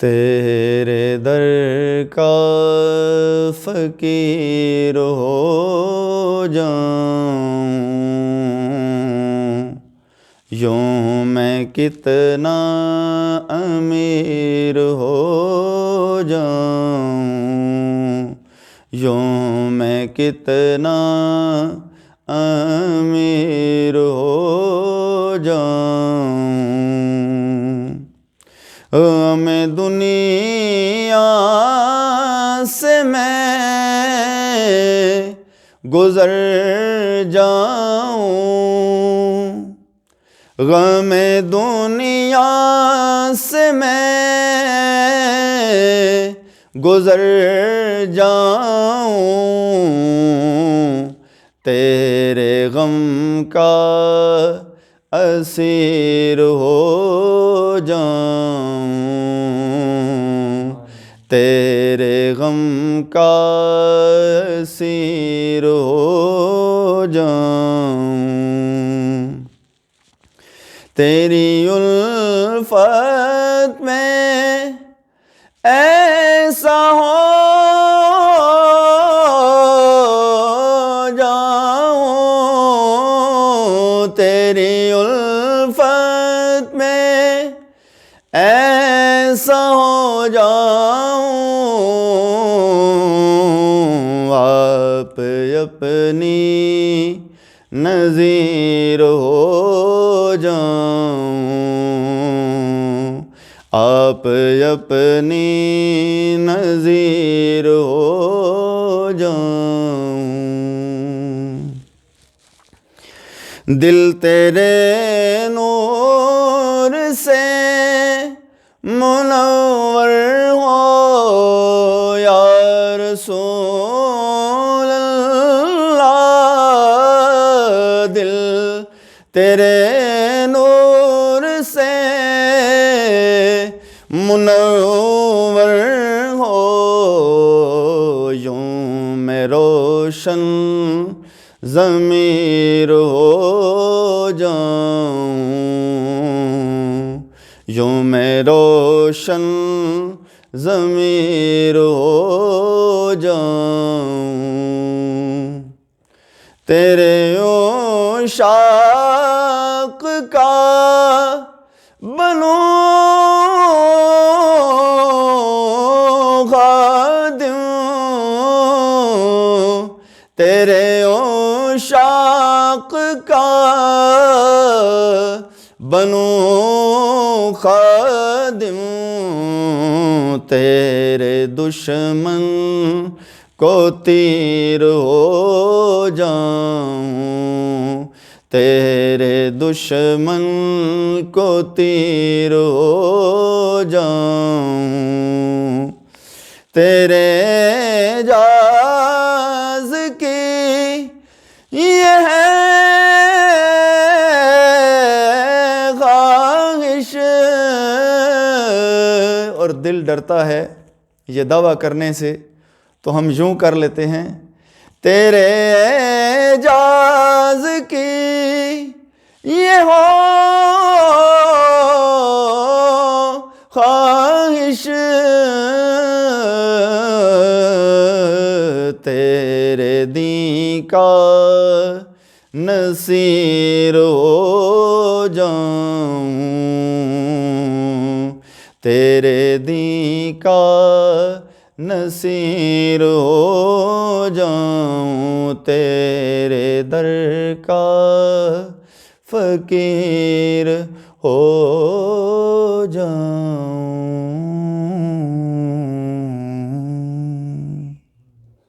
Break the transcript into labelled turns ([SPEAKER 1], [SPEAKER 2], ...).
[SPEAKER 1] تیرے در کا فقیر ہو جاؤں، یوں میں کتنا امیر ہو جاؤں، یوں میں کتنا امیر ہو جاؤں۔ میں دنیا سے میں گزر جاؤں، غم دنیا سے میں گزر جاؤں، تیرے غم کا اسیر ہو جاؤں، تیرے غم کا اسیر ہو جاؤں۔ تیری الفت میں ایسا ہو جاؤں، تیری الفت میں ایسا ہو جاؤں، آپ اپنی نظیر ہو جاؤں، آپ اپنی نظیر ہو جاؤں۔ دل تیرے نور سے منور ہو یا رسول اللہ، دل تیرے نور سے منور ہو، یوں میں روشن ضمیر ہو جاؤں، یوں میں روشن ضمیر ہو جاؤں، تیرے عشاق کا بنوں خادم، تیرے عشاق کا بنوں خادم، تیرے دشمن کو تیر ہو جاؤں، تیرے دشمن کو تیر ہو جاؤں، تیرے اعجاز کی یہ ہے خواہش، اور دل ڈرتا ہے یہ دعویٰ کرنے سے تو ہم یوں کر لیتے ہیں، تیرے اعجاز کی یہ ہو خواہش، تیرے دین کا نصیر ہو جاؤں، تیرے دین کا نصیر ہو جاؤں، تیرے در کا فقیر ہو جاؤں۔